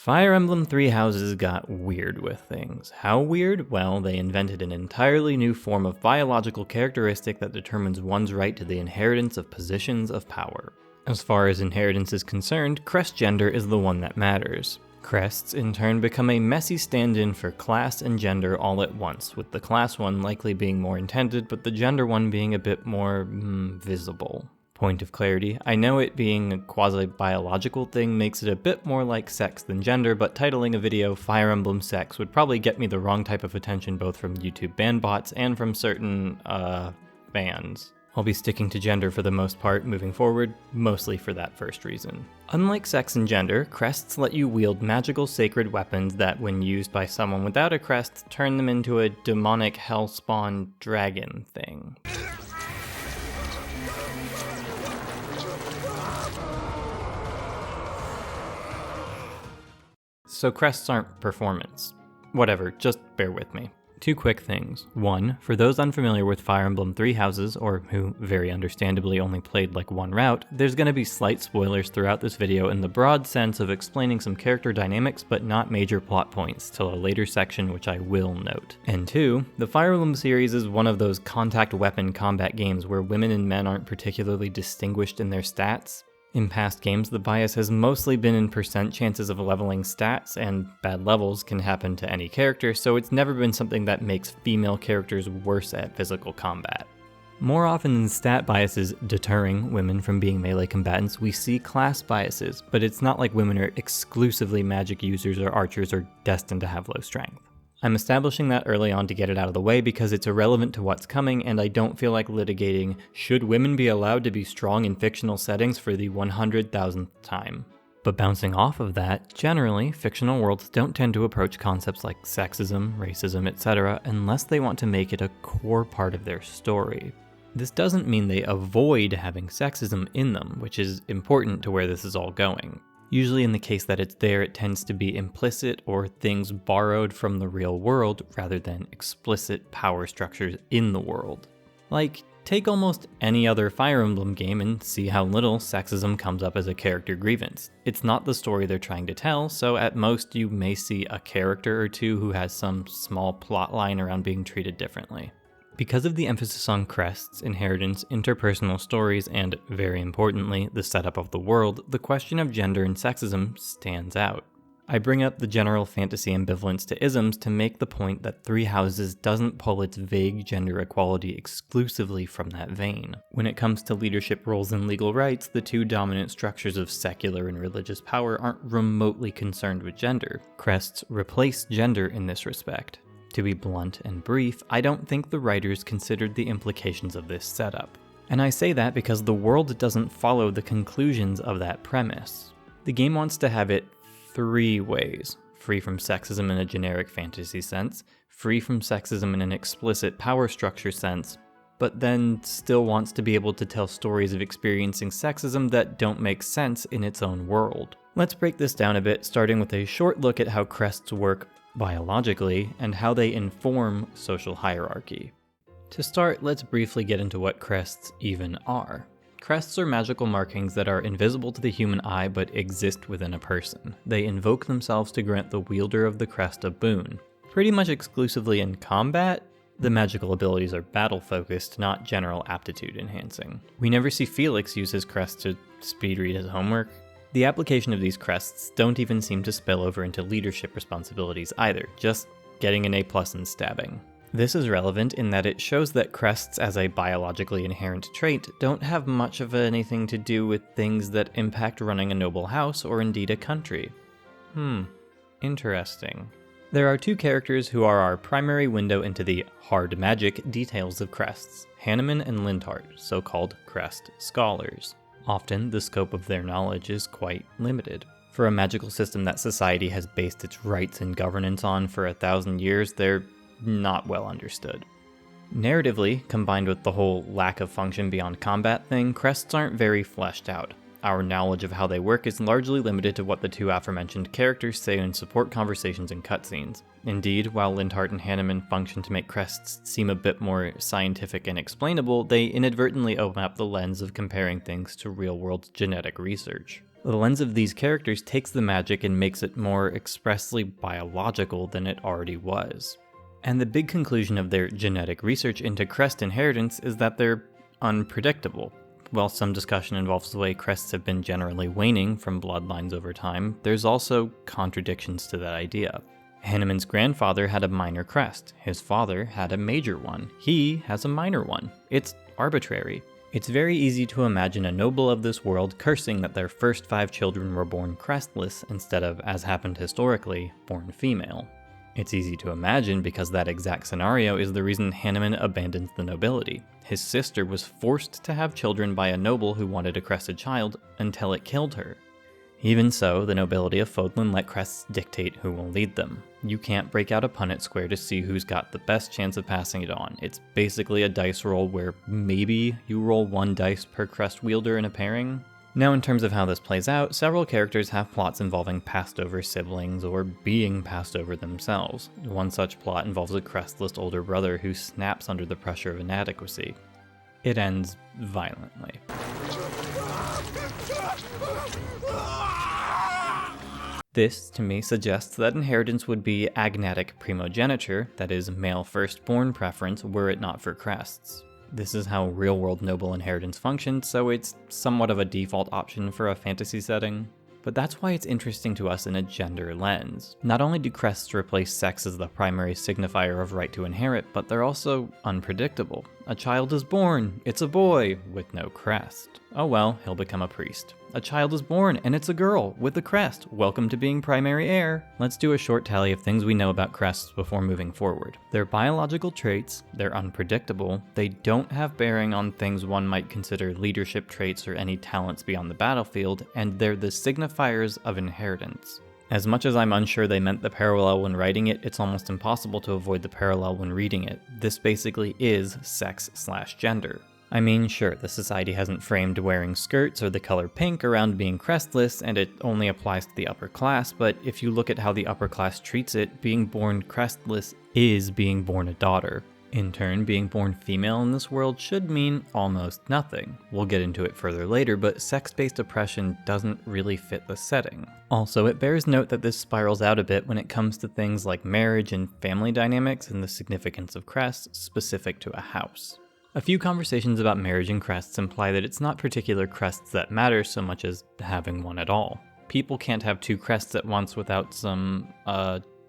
Fire Emblem Three Houses got weird with things. How weird? Well, they invented an entirely new form of biological characteristic that determines one's right to the inheritance of positions of power. As far as inheritance is concerned, crest gender is the one that matters. Crests, in turn, become a messy stand-in for class and gender all at once, with the class one likely being more intended, but the gender one being a bit more visible. Point of clarity, I know it being a quasi-biological thing makes it a bit more like sex than gender, but titling a video Fire Emblem Sex would probably get me the wrong type of attention both from YouTube ban bots and from certain, fans. I'll be sticking to gender for the most part moving forward, mostly for that first reason. Unlike sex and gender, crests let you wield magical sacred weapons that, when used by someone without a crest, turn them into a demonic hellspawn dragon thing. So crests aren't performance. Whatever, just bear with me. Two quick things. One, for those unfamiliar with Fire Emblem Three Houses, or who very understandably only played like one route, there's going to be slight spoilers throughout this video in the broad sense of explaining some character dynamics but not major plot points till a later section, which I will note. And two, the Fire Emblem series is one of those contact weapon combat games where women and men aren't particularly distinguished in their stats. In past games, the bias has mostly been in percent chances of leveling stats, and bad levels can happen to any character, so it's never been something that makes female characters worse at physical combat. More often than stat biases deterring women from being melee combatants, we see class biases, but it's not like women are exclusively magic users or archers or destined to have low strength. I'm establishing that early on to get it out of the way because it's irrelevant to what's coming, and I don't feel like litigating should women be allowed to be strong in fictional settings for the 100,000th time. But bouncing off of that, generally, fictional worlds don't tend to approach concepts like sexism, racism, etc. unless they want to make it a core part of their story. This doesn't mean they avoid having sexism in them, which is important to where this is all going. Usually in the case that it's there, it tends to be implicit or things borrowed from the real world rather than explicit power structures in the world. Like, take almost any other Fire Emblem game and see how little sexism comes up as a character grievance. It's not the story they're trying to tell, so at most you may see a character or two who has some small plot line around being treated differently. Because of the emphasis on crests, inheritance, interpersonal stories, and, very importantly, the setup of the world, the question of gender and sexism stands out. I bring up the general fantasy ambivalence to isms to make the point that Three Houses doesn't pull its vague gender equality exclusively from that vein. When it comes to leadership roles and legal rights, the two dominant structures of secular and religious power aren't remotely concerned with gender. Crests replace gender in this respect. To be blunt and brief, I don't think the writers considered the implications of this setup. And I say that because the world doesn't follow the conclusions of that premise. The game wants to have it three ways: free from sexism in a generic fantasy sense, free from sexism in an explicit power structure sense, but then still wants to be able to tell stories of experiencing sexism that don't make sense in its own world. Let's break this down a bit, starting with a short look at how crests work biologically, and how they inform social hierarchy. To start, let's briefly get into what crests even are. Crests are magical markings that are invisible to the human eye but exist within a person. They invoke themselves to grant the wielder of the crest a boon. Pretty much exclusively in combat, the magical abilities are battle-focused, not general aptitude enhancing. We never see Felix use his crest to speed read his homework. The application of these crests don't even seem to spill over into leadership responsibilities either, just getting an A+ in stabbing. This is relevant in that it shows that crests as a biologically inherent trait don't have much of anything to do with things that impact running a noble house or indeed a country. Interesting. There are two characters who are our primary window into the hard magic details of crests: Hanneman and Linthart, so-called crest scholars. Often, the scope of their knowledge is quite limited. For a magical system that society has based its rights and governance on for 1,000 years, they're not well understood. Narratively, combined with the whole lack of function beyond combat thing, crests aren't very fleshed out. Our knowledge of how they work is largely limited to what the two aforementioned characters say in support conversations and cutscenes. Indeed, while Linthart and Hanneman function to make crests seem a bit more scientific and explainable, they inadvertently open up the lens of comparing things to real-world genetic research. The lens of these characters takes the magic and makes it more expressly biological than it already was. And the big conclusion of their genetic research into crest inheritance is that they're unpredictable. While some discussion involves the way crests have been generally waning from bloodlines over time, there's also contradictions to that idea. Hanneman's grandfather had a minor crest. His father had a major one. He has a minor one. It's arbitrary. It's very easy to imagine a noble of this world cursing that their first 5 children were born crestless instead of, as happened historically, born female. It's easy to imagine because that exact scenario is the reason Hanneman abandons the nobility. His sister was forced to have children by a noble who wanted a crested child until it killed her. Even so, the nobility of Fodlan let crests dictate who will lead them. You can't break out a Punnett square to see who's got the best chance of passing it on. It's basically a dice roll where maybe you roll 1 dice per crest wielder in a pairing. Now, in terms of how this plays out, several characters have plots involving passed over siblings or being passed over themselves. One such plot involves a crestless older brother who snaps under the pressure of inadequacy. It ends violently. This, to me, suggests that inheritance would be agnatic primogeniture, that is, male firstborn preference, were it not for crests. This is how real-world noble inheritance functions, so it's somewhat of a default option for a fantasy setting. But that's why it's interesting to us in a gender lens. Not only do crests replace sex as the primary signifier of right to inherit, but they're also unpredictable. A child is born, it's a boy, with no crest. Oh well, he'll become a priest. A child is born, and it's a girl, with a crest. Welcome to being primary heir. Let's do a short tally of things we know about crests before moving forward. They're biological traits, they're unpredictable, they don't have bearing on things one might consider leadership traits or any talents beyond the battlefield, and they're the signifiers of inheritance. As much as I'm unsure they meant the parallel when writing it, it's almost impossible to avoid the parallel when reading it. This basically is sex/gender. I mean, sure, the society hasn't framed wearing skirts or the color pink around being crestless, and it only applies to the upper class, but if you look at how the upper class treats it, being born crestless is being born a daughter. In turn, being born female in this world should mean almost nothing. We'll get into it further later, but sex-based oppression doesn't really fit the setting. Also, it bears note that this spirals out a bit when it comes to things like marriage and family dynamics and the significance of crests specific to a house. A few conversations about marriage and crests imply that it's not particular crests that matter so much as having one at all. People can't have 2 crests at once without some,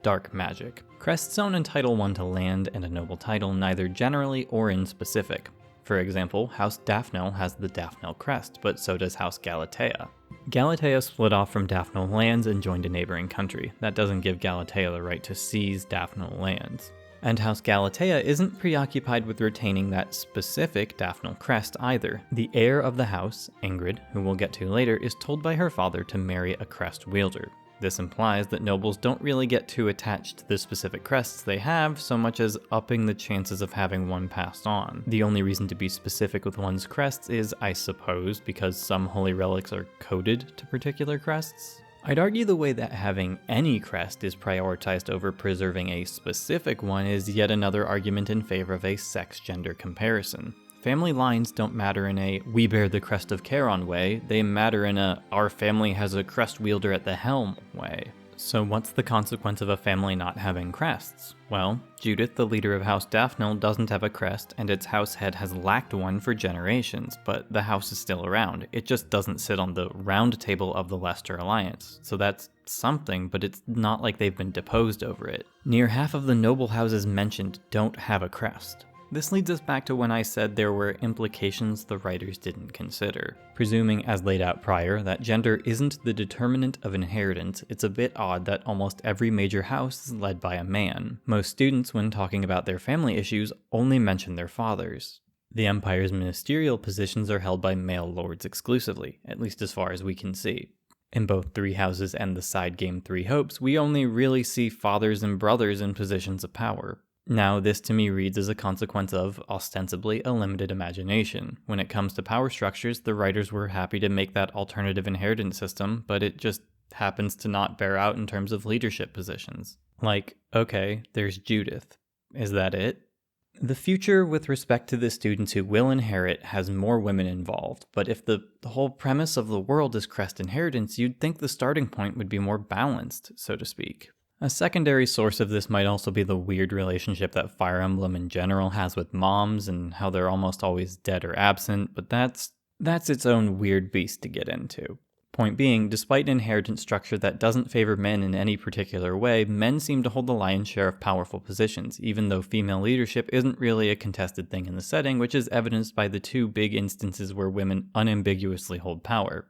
dark magic. Crests don't entitle one to land and a noble title, neither generally or in specific. For example, House Daphnel has the Daphnel crest, but so does House Galatea. Galatea split off from Daphnel lands and joined a neighboring country. That doesn't give Galatea the right to seize Daphnel lands. And House Galatea isn't preoccupied with retaining that specific Daphnel crest either. The heir of the house, Ingrid, who we'll get to later, is told by her father to marry a crest wielder. This implies that nobles don't really get too attached to the specific crests they have so much as upping the chances of having one passed on. The only reason to be specific with one's crests is, I suppose, because some holy relics are coded to particular crests. I'd argue the way that having any crest is prioritized over preserving a specific one is yet another argument in favor of a sex-gender comparison. Family lines don't matter in a we bear the crest of Charon way, they matter in a our family has a crest wielder at the helm way. So what's the consequence of a family not having crests? Well, Judith, the leader of House Daphnel, doesn't have a crest, and its house head has lacked one for generations, but the house is still around. It just doesn't sit on the round table of the Leicester Alliance. So that's something, but it's not like they've been deposed over it. Near half of the noble houses mentioned don't have a crest. This leads us back to when I said there were implications the writers didn't consider. Presuming, as laid out prior, that gender isn't the determinant of inheritance, it's a bit odd that almost every major house is led by a man. Most students, when talking about their family issues, only mention their fathers. The Empire's ministerial positions are held by male lords exclusively, at least as far as we can see. In both Three Houses and the side game Three Hopes, we only really see fathers and brothers in positions of power. Now, this to me reads as a consequence of, ostensibly, a limited imagination. When it comes to power structures, the writers were happy to make that alternative inheritance system, but it just happens to not bear out in terms of leadership positions. Like, okay, there's Judith. Is that it? The future with respect to the students who will inherit has more women involved, but if the whole premise of the world is Crest inheritance, you'd think the starting point would be more balanced, so to speak. A secondary source of this might also be the weird relationship that Fire Emblem in general has with moms and how they're almost always dead or absent, but that's its own weird beast to get into. Point being, despite an inheritance structure that doesn't favor men in any particular way, men seem to hold the lion's share of powerful positions, even though female leadership isn't really a contested thing in the setting, which is evidenced by the two big instances where women unambiguously hold power.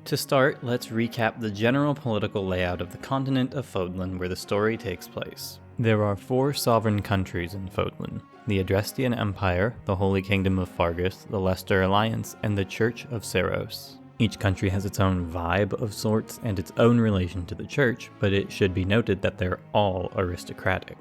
To start, let's recap the general political layout of the continent of Fodlan where the story takes place. There are 4 sovereign countries in Fodlan: the Adrestian Empire, the Holy Kingdom of Fargus, the Leicester Alliance, and the Church of Seros. Each country has its own vibe of sorts and its own relation to the church, but it should be noted that they're all aristocratic.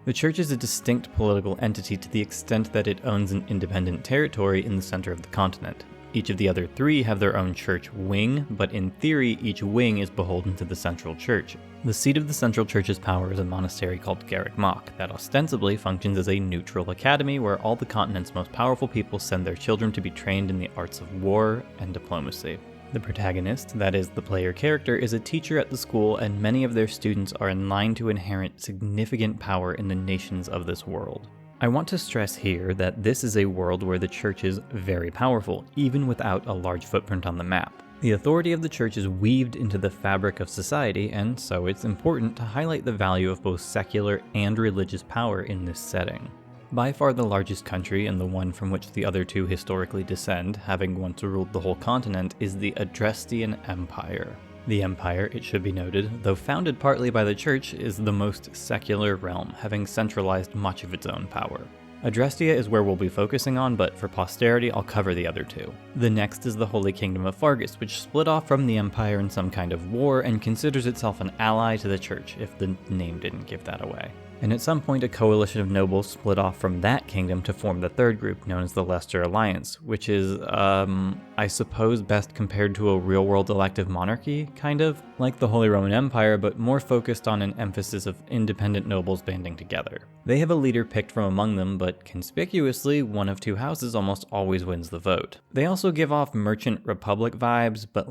The church is a distinct political entity to the extent that it owns an independent territory in the center of the continent. Each of the other 3 have their own church wing, but in theory, each wing is beholden to the central church. The seat of the central church's power is a monastery called Garrick Mach that ostensibly functions as a neutral academy where all the continent's most powerful people send their children to be trained in the arts of war and diplomacy. The protagonist, that is, the player character, is a teacher at the school, and many of their students are in line to inherit significant power in the nations of this world. I want to stress here that this is a world where the church is very powerful, even without a large footprint on the map. The authority of the church is weaved into the fabric of society, and so it's important to highlight the value of both secular and religious power in this setting. By far the largest country, and the one from which the other 2 historically descend, having once ruled the whole continent, is the Adrestian Empire. The empire, it should be noted, though founded partly by the church, is the most secular realm, having centralized much of its own power. Adrestia is where we'll be focusing on, but for posterity I'll cover the other 2. The next is the Holy Kingdom of Fargus, which split off from the empire in some kind of war and considers itself an ally to the church, if the name didn't give that away. And at some point a coalition of nobles split off from that kingdom to form the third group, known as the Leicester Alliance, which is, I suppose best compared to a real-world elective monarchy, kind of? Like the Holy Roman Empire, but more focused on an emphasis of independent nobles banding together. They have a leader picked from among them, but conspicuously, one of 2 houses almost always wins the vote. They also give off Merchant Republic vibes, but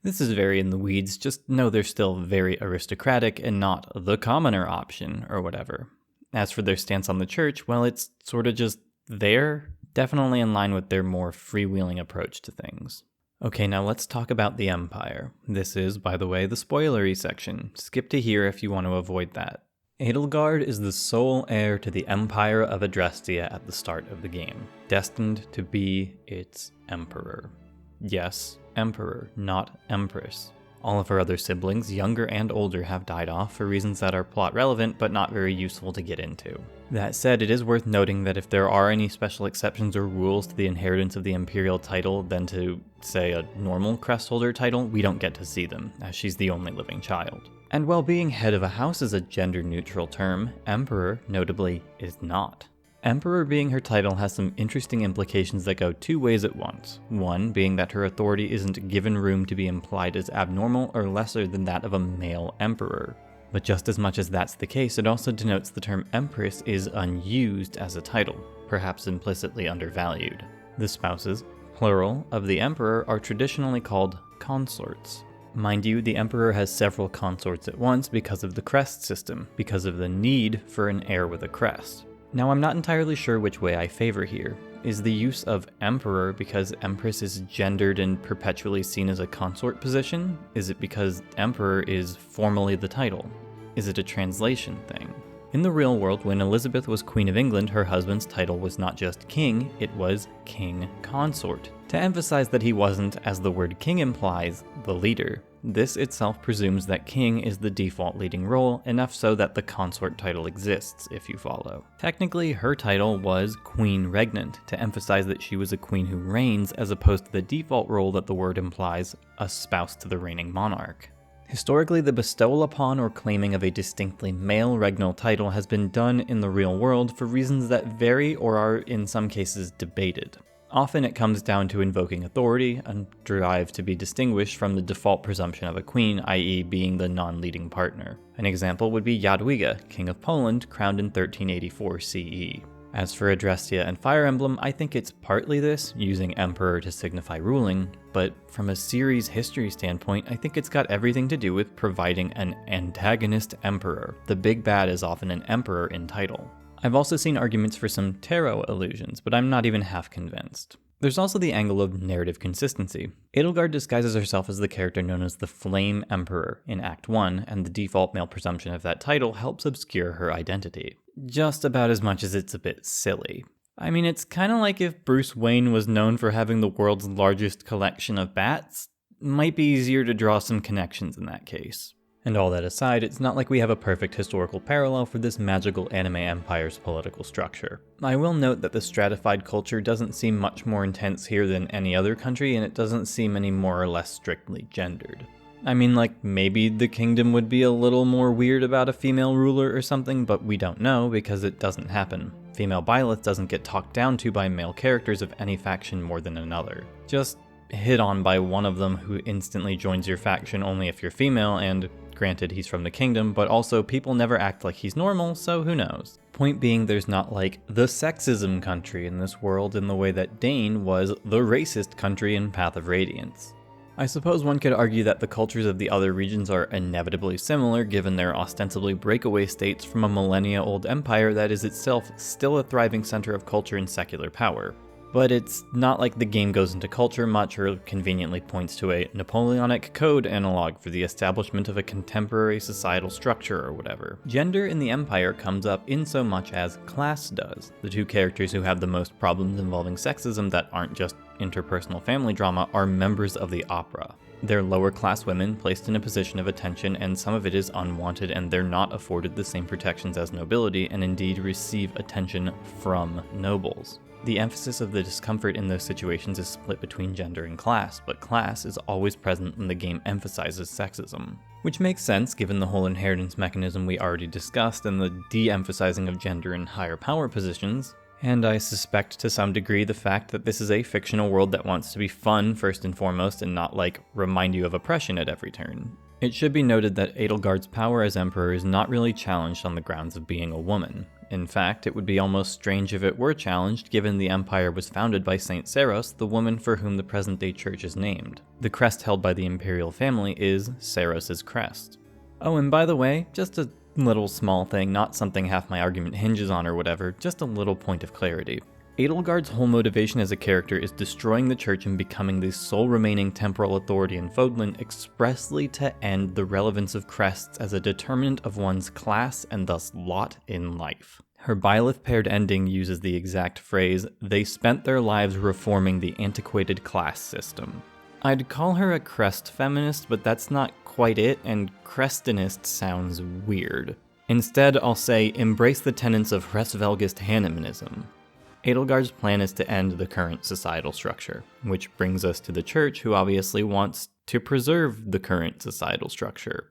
this is very in the weeds, just know they're still very aristocratic and not the commoner option or whatever. As for their stance on the church, well, it's sort of just there, definitely in line with their more freewheeling approach to things. Okay, now let's talk about the Empire. This is, by the way, the spoilery section. Skip to here if you want to avoid that. Edelgard is the sole heir to the Empire of Adrestia at the start of the game, destined to be its emperor. Yes, emperor, not empress. All of her other siblings, younger and older, have died off for reasons that are plot relevant but not very useful to get into. That said, it is worth noting that if there are any special exceptions or rules to the inheritance of the imperial title than to, say, a normal crest holder title, we don't get to see them, as she's the only living child. And while being head of a house is a gender-neutral term, emperor, notably, is not. Emperor being her title has some interesting implications that go 2 ways at once. One being that her authority isn't given room to be implied as abnormal or lesser than that of a male emperor. But just as much as that's the case, it also denotes the term empress is unused as a title, perhaps implicitly undervalued. The spouses, plural, of the emperor are traditionally called consorts. Mind you, the emperor has several consorts at once because of the crest system, because of the need for an heir with a crest. Now, I'm not entirely sure which way I favor here. Is the use of emperor because empress is gendered and perpetually seen as a consort position? Is it because emperor is formally the title? Is it a translation thing? In the real world, when Elizabeth was Queen of England, her husband's title was not just king, it was king consort, to emphasize that he wasn't, as the word king implies, the leader. This itself presumes that king is the default leading role, enough so that the consort title exists, if you follow. Technically, her title was Queen Regnant, to emphasize that she was a queen who reigns, as opposed to the default role that the word implies, a spouse to the reigning monarch. Historically, the bestowal upon or claiming of a distinctly male regnal title has been done in the real world for reasons that vary or are in some cases debated. Often it comes down to invoking authority, a drive to be distinguished from the default presumption of a queen, i.e. being the non-leading partner. An example would be Jadwiga, King of Poland, crowned in 1384 CE. As for Adrestia and Fire Emblem, I think it's partly this, using Emperor to signify ruling, but from a series history standpoint, I think it's got everything to do with providing an antagonist emperor. The big bad is often an emperor in title. I've also seen arguments for some tarot illusions, but I'm not even half convinced. There's also the angle of narrative consistency. Edelgard disguises herself as the character known as the Flame Emperor in Act 1, and the default male presumption of that title helps obscure her identity. Just about as much as it's a bit silly. I mean, it's kinda like if Bruce Wayne was known for having the world's largest collection of bats. Might be easier to draw some connections in that case. And all that aside, it's not like we have a perfect historical parallel for this magical anime empire's political structure. I will note that the stratified culture doesn't seem much more intense here than any other country, and it doesn't seem any more or less strictly gendered. I mean, like, maybe the kingdom would be a little more weird about a female ruler or something, but we don't know because it doesn't happen. Female Byleth doesn't get talked down to by male characters of any faction more than another. Just hit on by one of them who instantly joins your faction only if you're female, and granted, he's from the kingdom, but also people never act like he's normal, so who knows? Point being, there's not like the sexism country in this world in the way that Dane was the racist country in Path of Radiance. I suppose one could argue that the cultures of the other regions are inevitably similar given their ostensibly breakaway states from a millennia-old empire that is itself still a thriving center of culture and secular power. But it's not like the game goes into culture much or conveniently points to a Napoleonic Code analog for the establishment of a contemporary societal structure or whatever. Gender in the Empire comes up in so much as class does. The two characters who have the most problems involving sexism that aren't just interpersonal family drama are members of the opera. They're lower class women placed in a position of attention, and some of it is unwanted, and they're not afforded the same protections as nobility, and indeed receive attention from nobles. The emphasis of the discomfort in those situations is split between gender and class, but class is always present when the game emphasizes sexism. Which makes sense given the whole inheritance mechanism we already discussed and the de-emphasizing of gender in higher power positions, and I suspect to some degree the fact that this is a fictional world that wants to be fun first and foremost and not like remind you of oppression at every turn. It should be noted that Edelgard's power as emperor is not really challenged on the grounds of being a woman. In fact, it would be almost strange if it were challenged given the empire was founded by Saint Saros, the woman for whom the present-day church is named. The crest held by the imperial family is Saros' crest. Oh, and by the way, just a little small thing, not something half my argument hinges on or whatever, just a little point of clarity. Edelgard's whole motivation as a character is destroying the church and becoming the sole remaining temporal authority in Fodlan expressly to end the relevance of crests as a determinant of one's class and thus lot in life. Her Byleth-paired ending uses the exact phrase, "They spent their lives reforming the antiquated class system." I'd call her a crest feminist, but that's not quite it, and crestinist sounds weird. Instead, I'll say, embrace the tenets of Hresvelgist Hannemanism. Edelgard's plan is to end the current societal structure, which brings us to the church, who obviously wants to preserve the current societal structure.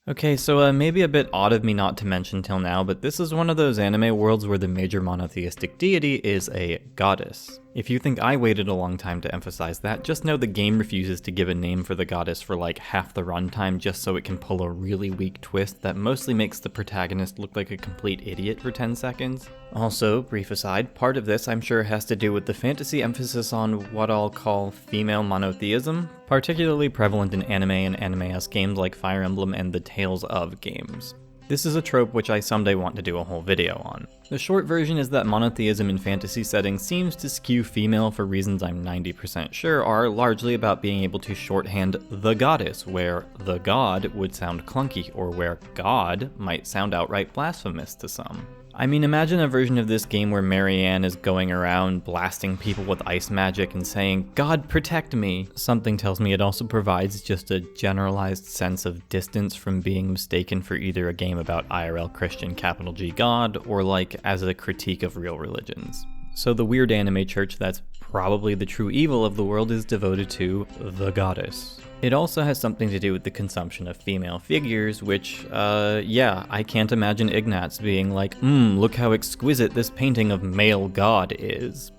Okay, so maybe a bit odd of me not to mention till now, but this is one of those anime worlds where the major monotheistic deity is a goddess. If you think I waited a long time to emphasize that, just know the game refuses to give a name for the goddess for like half the runtime just so it can pull a really weak twist that mostly makes the protagonist look like a complete idiot for 10 seconds. Also, brief aside, part of this I'm sure has to do with the fantasy emphasis on what I'll call female monotheism, particularly prevalent in anime and anime-esque games like Fire Emblem and the Tales of games. This is a trope which I someday want to do a whole video on. The short version is that monotheism in fantasy settings seems to skew female for reasons I'm 90% sure are largely about being able to shorthand the goddess, where the god would sound clunky, or where god might sound outright blasphemous to some. I mean, imagine a version of this game where Marianne is going around blasting people with ice magic and saying, "God protect me." Something tells me it also provides just a generalized sense of distance from being mistaken for either a game about IRL Christian capital G God or like as a critique of real religions. So the weird anime church that's probably the true evil of the world is devoted to the goddess. It also has something to do with the consumption of female figures, which, I can't imagine Ignatz being like, look how exquisite this painting of male god is.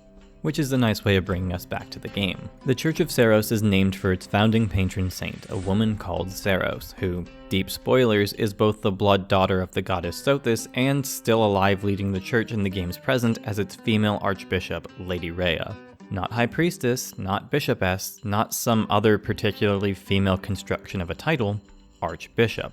which is a nice way of bringing us back to the game. The Church of Seiros is named for its founding patron saint, a woman called Seiros, who, deep spoilers, is both the blood daughter of the goddess Sothis and still alive leading the church in the game's present as its female archbishop, Lady Rhea. Not high priestess, not bishopess, not some other particularly female construction of a title, archbishop.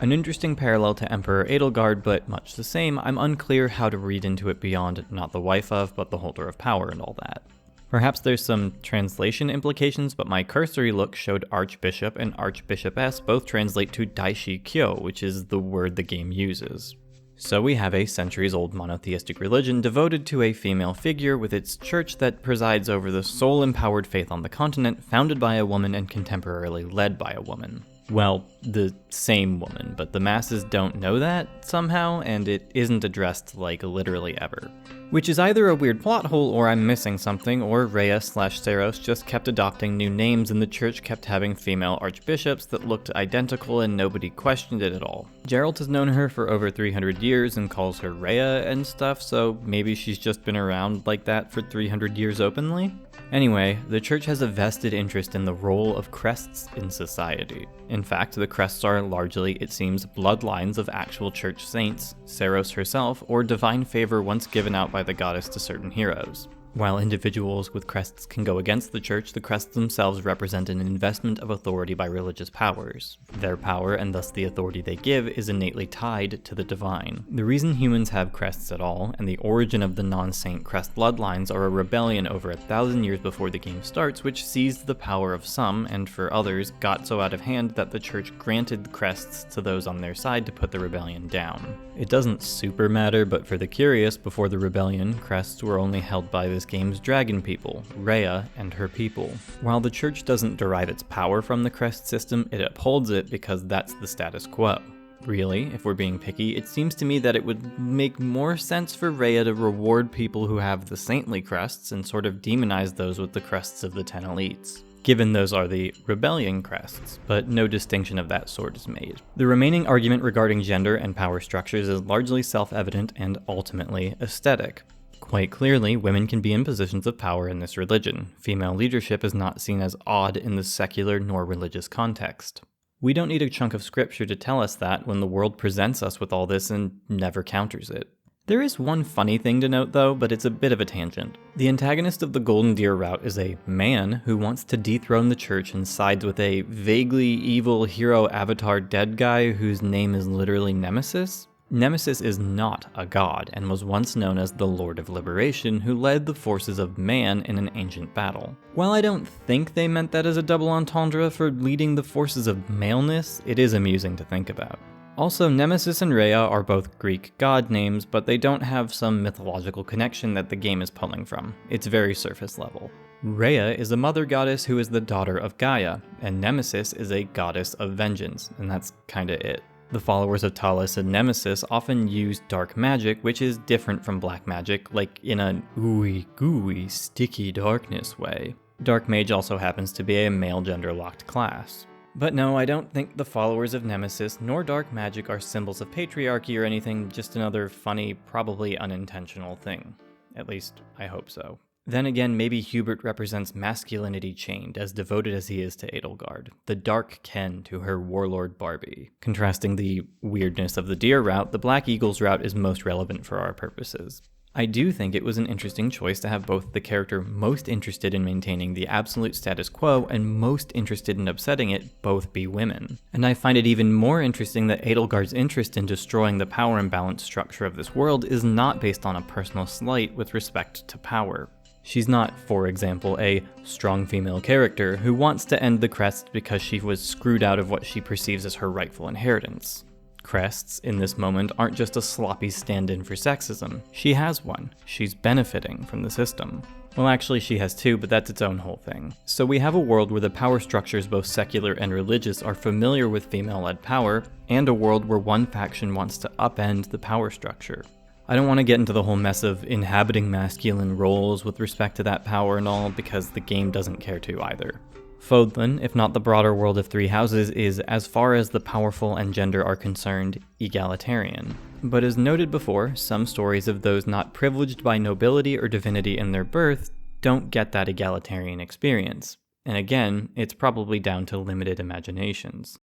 An interesting parallel to Emperor Edelgard, but much the same. I'm unclear how to read into it beyond not the wife of, but the holder of power and all that. Perhaps there's some translation implications, but my cursory look showed archbishop and archbishopess both translate to Daishi Kyo, which is the word the game uses. So we have a centuries-old monotheistic religion devoted to a female figure with its church that presides over the sole empowered faith on the continent, founded by a woman and contemporarily led by a woman. Well, the same woman, but the masses don't know that somehow, and it isn't addressed like literally ever. Which is either a weird plot hole or I'm missing something, or Rhea/Seiros just kept adopting new names and the church kept having female archbishops that looked identical and nobody questioned it at all. Geralt has known her for over 300 years and calls her Rhea and stuff, so maybe she's just been around like that for 300 years openly? Anyway, the church has a vested interest in the role of crests in society. In fact, the crests are largely, it seems, bloodlines of actual church saints, Seiros herself, or divine favor once given out by the goddess to certain heroes. While individuals with crests can go against the church, the crests themselves represent an investment of authority by religious powers. Their power, and thus the authority they give, is innately tied to the divine. The reason humans have crests at all, and the origin of the non-saint crest bloodlines, are a rebellion over 1,000 years before the game starts, which seized the power of some, and for others, got so out of hand that the church granted crests to those on their side to put the rebellion down. It doesn't super matter, but for the curious, before the rebellion, crests were only held by this game's dragon people, Rhea and her people. While the church doesn't derive its power from the crest system, it upholds it because that's the status quo. Really, if we're being picky, it seems to me that it would make more sense for Rhea to reward people who have the saintly crests and sort of demonize those with the crests of the 10 elites, given those are the rebellion crests, but no distinction of that sort is made. The remaining argument regarding gender and power structures is largely self-evident and ultimately aesthetic. Quite clearly, women can be in positions of power in this religion. Female leadership is not seen as odd in the secular nor religious context. We don't need a chunk of scripture to tell us that when the world presents us with all this and never counters it. There is one funny thing to note though, but it's a bit of a tangent. The antagonist of the Golden Deer route is a man who wants to dethrone the church and sides with a vaguely evil hero avatar dead guy whose name is literally Nemesis. Nemesis is not a god, and was once known as the Lord of Liberation, who led the forces of man in an ancient battle. While I don't think they meant that as a double entendre for leading the forces of maleness, it is amusing to think about. Also, Nemesis and Rhea are both Greek god names, but they don't have some mythological connection that the game is pulling from. It's very surface level. Rhea is a mother goddess who is the daughter of Gaia, and Nemesis is a goddess of vengeance, and that's kinda it. The followers of Talis and Nemesis often use dark magic, which is different from black magic, like in an ooey gooey sticky darkness way. Dark mage also happens to be a male gender-locked class. But no, I don't think the followers of Nemesis nor dark magic are symbols of patriarchy or anything, just another funny, probably unintentional thing. At least, I hope so. Then again, maybe Hubert represents masculinity chained, as devoted as he is to Edelgard, the dark Ken to her warlord Barbie. Contrasting the weirdness of the deer route, the Black Eagles route is most relevant for our purposes. I do think it was an interesting choice to have both the character most interested in maintaining the absolute status quo and most interested in upsetting it both be women. And I find it even more interesting that Edelgard's interest in destroying the power imbalance structure of this world is not based on a personal slight with respect to power. She's not, for example, a strong female character who wants to end the Crests because she was screwed out of what she perceives as her rightful inheritance. Crests, in this moment, aren't just a sloppy stand-in for sexism. She has one. She's benefiting from the system. Well, actually, she has two, but that's its own whole thing. So we have a world where the power structures, both secular and religious, are familiar with female-led power, and a world where one faction wants to upend the power structure. I don't want to get into the whole mess of inhabiting masculine roles with respect to that power and all, because the game doesn't care to either. Fodlan, if not the broader world of Three Houses, is, as far as the powerful and gender are concerned, egalitarian. But as noted before, some stories of those not privileged by nobility or divinity in their birth don't get that egalitarian experience. And again, it's probably down to limited imaginations.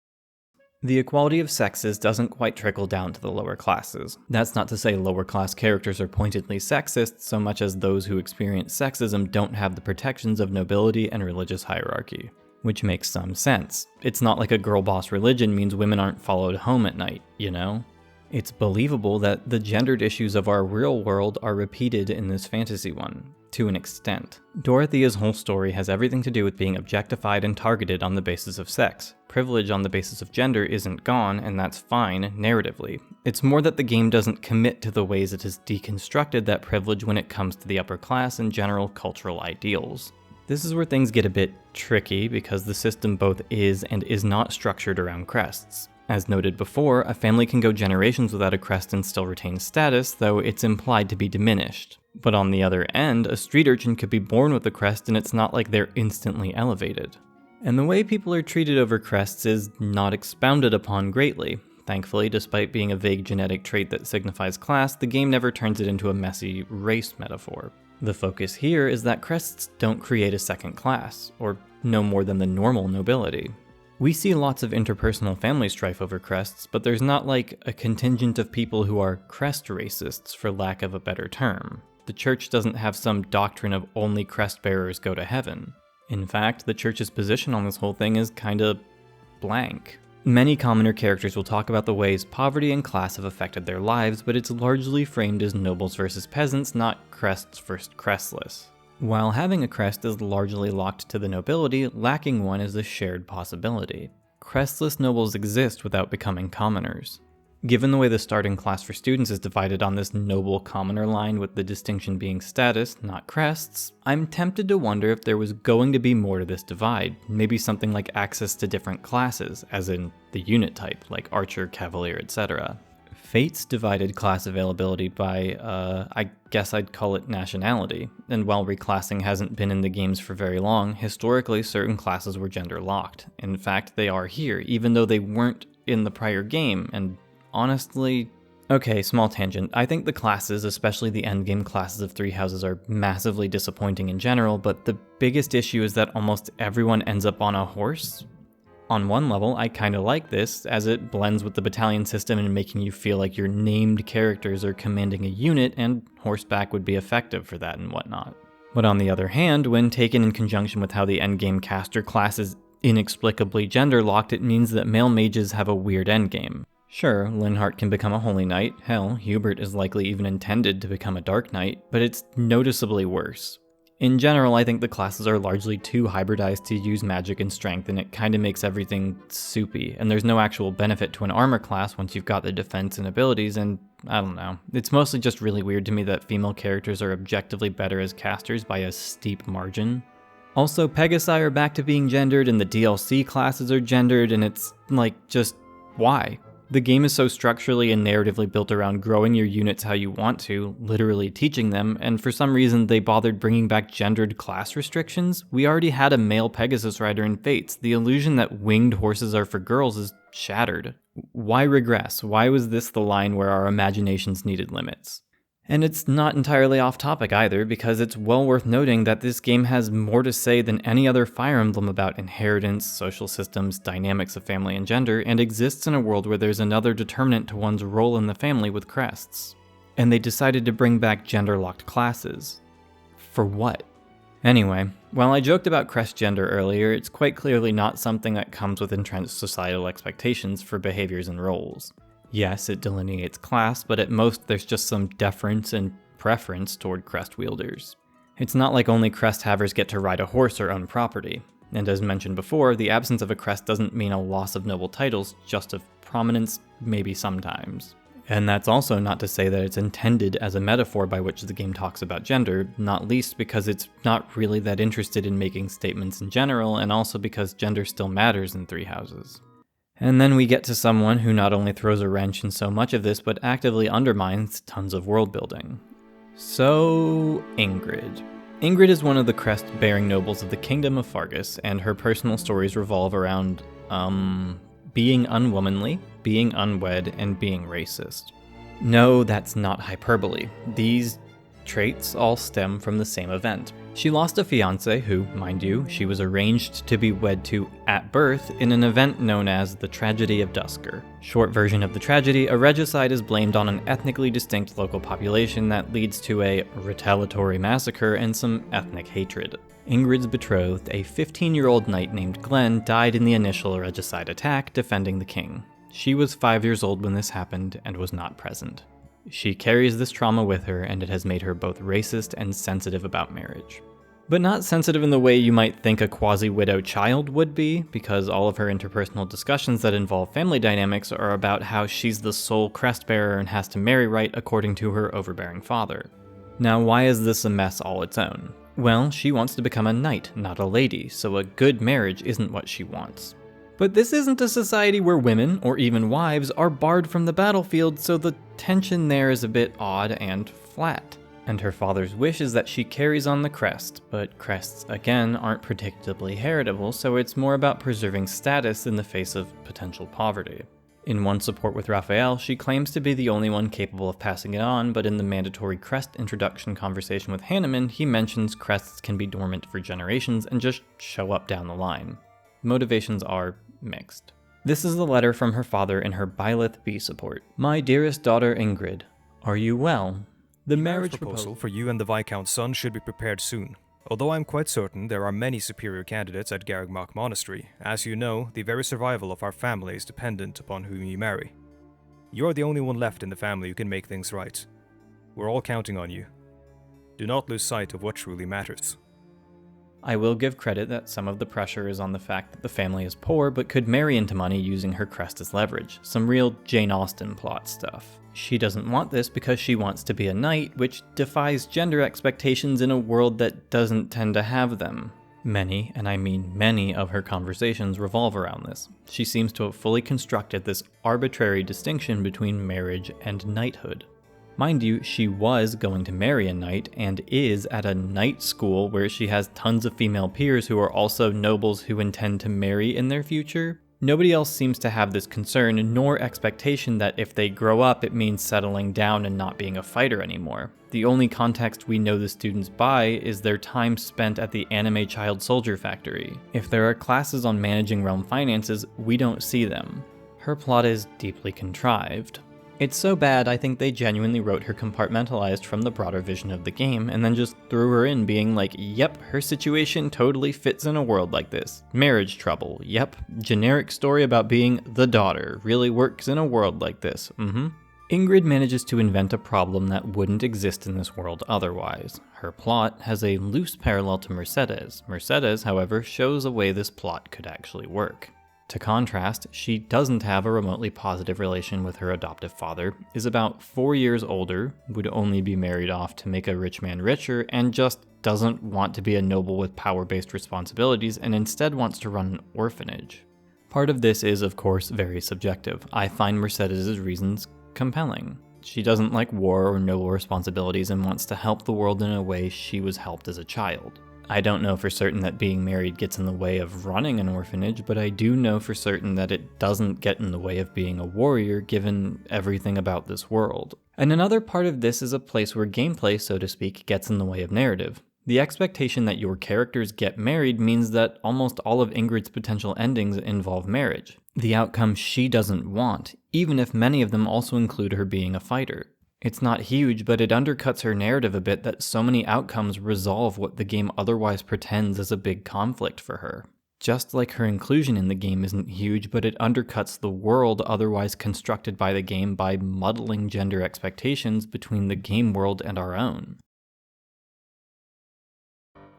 The equality of sexes doesn't quite trickle down to the lower classes. That's not to say lower class characters are pointedly sexist, so much as those who experience sexism don't have the protections of nobility and religious hierarchy. Which makes some sense. It's not like a girl boss religion means women aren't followed home at night, you know? It's believable that the gendered issues of our real world are repeated in this fantasy one, to an extent. Dorothea's whole story has everything to do with being objectified and targeted on the basis of sex. Privilege on the basis of gender isn't gone, and that's fine, narratively. It's more that the game doesn't commit to the ways it has deconstructed that privilege when it comes to the upper class and general cultural ideals. This is where things get a bit tricky because the system both is and is not structured around crests. As noted before, a family can go generations without a crest and still retain status, though it's implied to be diminished. But on the other end, a street urchin could be born with a crest and it's not like they're instantly elevated. And the way people are treated over crests is not expounded upon greatly. Thankfully, despite being a vague genetic trait that signifies class, the game never turns it into a messy race metaphor. The focus here is that crests don't create a second class, or no more than the normal nobility. We see lots of interpersonal family strife over crests, but there's not like a contingent of people who are crest racists, for lack of a better term. The church doesn't have some doctrine of only crest bearers go to heaven. In fact, the church's position on this whole thing is kinda blank. Many commoner characters will talk about the ways poverty and class have affected their lives, but it's largely framed as nobles versus peasants, not crests versus crestless. While having a crest is largely locked to the nobility, lacking one is a shared possibility. Crestless nobles exist without becoming commoners. Given the way the starting class for students is divided on this noble commoner line with the distinction being status, not crests, I'm tempted to wonder if there was going to be more to this divide, maybe something like access to different classes, as in the unit type, like archer, cavalier, etc. Fates divided class availability by, I guess I'd call it nationality, and while reclassing hasn't been in the games for very long, historically certain classes were gender locked. In fact, they are here, even though they weren't in the prior game, and honestly, okay, small tangent. I think the classes, especially the endgame classes of Three Houses, are massively disappointing in general, but the biggest issue is that almost everyone ends up on a horse. On one level, I kinda like this, as it blends with the battalion system and making you feel like your named characters are commanding a unit, and horseback would be effective for that and whatnot. But on the other hand, when taken in conjunction with how the endgame caster class is inexplicably gender-locked, it means that male mages have a weird endgame. Sure, Linhardt can become a Holy Knight, hell, Hubert is likely even intended to become a Dark Knight, but it's noticeably worse. In general, I think the classes are largely too hybridized to use magic and strength, and it kinda makes everything soupy, and there's no actual benefit to an armor class once you've got the defense and abilities, and I don't know. It's mostly just really weird to me that female characters are objectively better as casters by a steep margin. Also, Pegasi are back to being gendered, and the DLC classes are gendered, and it's like, just why? The game is so structurally and narratively built around growing your units how you want to, literally teaching them, and for some reason they bothered bringing back gendered class restrictions. We already had a male Pegasus rider in Fates. The illusion that winged horses are for girls is shattered. Why regress? Why was this the line where our imaginations needed limits? And it's not entirely off topic either, because it's well worth noting that this game has more to say than any other Fire Emblem about inheritance, social systems, dynamics of family and gender, and exists in a world where there's another determinant to one's role in the family with crests. And they decided to bring back gender-locked classes. For what? Anyway, while I joked about crest gender earlier, it's quite clearly not something that comes with entrenched societal expectations for behaviors and roles. Yes, it delineates class, but at most there's just some deference and preference toward crest wielders. It's not like only crest havers get to ride a horse or own property. And as mentioned before, the absence of a crest doesn't mean a loss of noble titles, just of prominence, maybe sometimes. And that's also not to say that it's intended as a metaphor by which the game talks about gender, not least because it's not really that interested in making statements in general, and also because gender still matters in Three Houses. And then we get to someone who not only throws a wrench in so much of this, but actively undermines tons of world building. So, Ingrid. Ingrid is one of the crest-bearing nobles of the Kingdom of Fargus, and her personal stories revolve around, being unwomanly, being unwed, and being racist. No, that's not hyperbole. These traits all stem from the same event. She lost a fiancé who, mind you, she was arranged to be wed to at birth in an event known as the Tragedy of Dusker. Short version of the tragedy, a regicide is blamed on an ethnically distinct local population that leads to a retaliatory massacre and some ethnic hatred. Ingrid's betrothed, a 15-year-old knight named Glenn, died in the initial regicide attack defending the king. She was 5 years old when this happened and was not present. She carries this trauma with her, and it has made her both racist and sensitive about marriage. But not sensitive in the way you might think a quasi-widow child would be, because all of her interpersonal discussions that involve family dynamics are about how she's the sole crest bearer and has to marry right according to her overbearing father. Now, why is this a mess all its own? Well, she wants to become a knight, not a lady, so a good marriage isn't what she wants. But this isn't a society where women, or even wives, are barred from the battlefield, so the tension there is a bit odd and flat. And her father's wish is that she carries on the crest, but crests, again, aren't predictably heritable, so it's more about preserving status in the face of potential poverty. In one support with Raphael, she claims to be the only one capable of passing it on, but in the mandatory crest introduction conversation with Hanneman, he mentions crests can be dormant for generations and just show up down the line. Motivations are mixed. This is the letter from her father in her Byleth B support. My dearest daughter Ingrid, are you well? The marriage proposal for you and the Viscount's son should be prepared soon. Although I'm quite certain there are many superior candidates at Garrigmach Monastery, as you know, the very survival of our family is dependent upon whom you marry. You're the only one left in the family who can make things right. We're all counting on you. Do not lose sight of what truly matters. I will give credit that some of the pressure is on the fact that the family is poor but could marry into money using her crest as leverage. Some real Jane Austen plot stuff. She doesn't want this because she wants to be a knight, which defies gender expectations in a world that doesn't tend to have them. Many, and I mean many, of her conversations revolve around this. She seems to have fully constructed this arbitrary distinction between marriage and knighthood. Mind you, she was going to marry a knight and is at a knight school where she has tons of female peers who are also nobles who intend to marry in their future. Nobody else seems to have this concern nor expectation that if they grow up it means settling down and not being a fighter anymore. The only context we know the students by is their time spent at the anime child soldier factory. If there are classes on managing realm finances, we don't see them. Her plot is deeply contrived. It's so bad I think they genuinely wrote her compartmentalized from the broader vision of the game and then just threw her in being like, yep, her situation totally fits in a world like this. Marriage trouble, yep. Generic story about being the daughter, really works in a world like this, Ingrid manages to invent a problem that wouldn't exist in this world otherwise. Her plot has a loose parallel to Mercedes. Mercedes, however, shows a way this plot could actually work. To contrast, she doesn't have a remotely positive relation with her adoptive father, is about 4 years older, would only be married off to make a rich man richer, and just doesn't want to be a noble with power-based responsibilities and instead wants to run an orphanage. Part of this is, of course, very subjective. I find Mercedes' reasons compelling. She doesn't like war or noble responsibilities and wants to help the world in a way she was helped as a child. I don't know for certain that being married gets in the way of running an orphanage, but I do know for certain that it doesn't get in the way of being a warrior given everything about this world. And another part of this is a place where gameplay, so to speak, gets in the way of narrative. The expectation that your characters get married means that almost all of Ingrid's potential endings involve marriage. The outcome she doesn't want, even if many of them also include her being a fighter. It's not huge, but it undercuts her narrative a bit that so many outcomes resolve what the game otherwise pretends is a big conflict for her. Just like her inclusion in the game isn't huge, but it undercuts the world otherwise constructed by the game by muddling gender expectations between the game world and our own.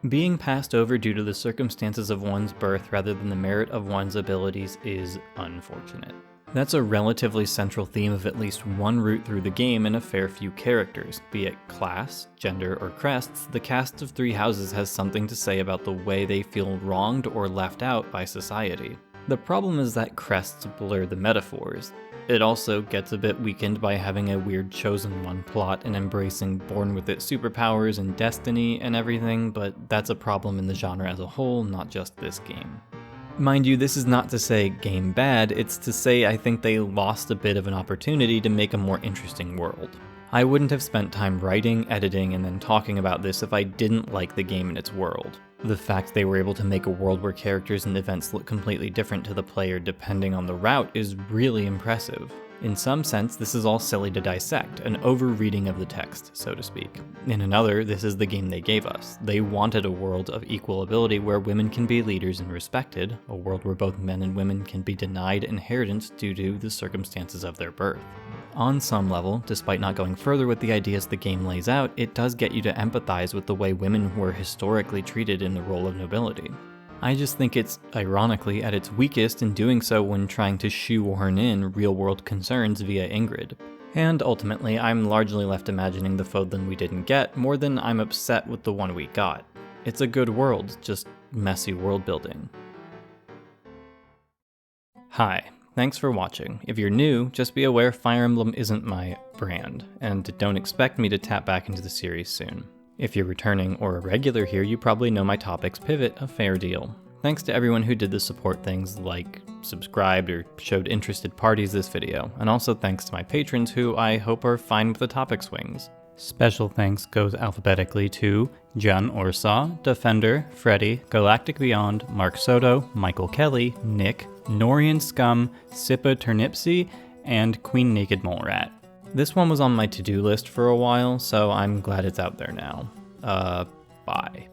Being passed over due to the circumstances of one's birth rather than the merit of one's abilities is unfortunate. That's a relatively central theme of at least one route through the game and a fair few characters. Be it class, gender, or crests, the cast of Three Houses has something to say about the way they feel wronged or left out by society. The problem is that crests blur the metaphors. It also gets a bit weakened by having a weird chosen one plot and embracing born with it superpowers and destiny and everything, but that's a problem in the genre as a whole, not just this game. Mind you, this is not to say game bad, it's to say I think they lost a bit of an opportunity to make a more interesting world. I wouldn't have spent time writing, editing, and then talking about this if I didn't like the game and its world. The fact they were able to make a world where characters and events look completely different to the player depending on the route is really impressive. In some sense, this is all silly to dissect, an over-reading of the text, so to speak. In another, this is the game they gave us. They wanted a world of equal ability where women can be leaders and respected, a world where both men and women can be denied inheritance due to the circumstances of their birth. On some level, despite not going further with the ideas the game lays out, it does get you to empathize with the way women were historically treated in the role of nobility. I just think it's, ironically, at its weakest in doing so when trying to shoehorn in real-world concerns via Ingrid. And ultimately, I'm largely left imagining the Fodlan we didn't get more than I'm upset with the one we got. It's a good world, just messy world building. Hi, thanks for watching. If you're new, just be aware Fire Emblem isn't my brand, and don't expect me to tap back into the series soon. If you're returning or a regular here, you probably know my topics pivot a fair deal. Thanks to everyone who did the support things like subscribed or showed interested parties this video, and also thanks to my patrons who I hope are fine with the topic swings. Special thanks goes alphabetically to John Orsaw, Defender, Freddy, Galactic Beyond, Mark Soto, Michael Kelly, Nick, Norian Scum, Sippa Turnipsy, and Queen Naked Mole Rat. This one was on my to-do list for a while, so I'm glad it's out there now. Bye.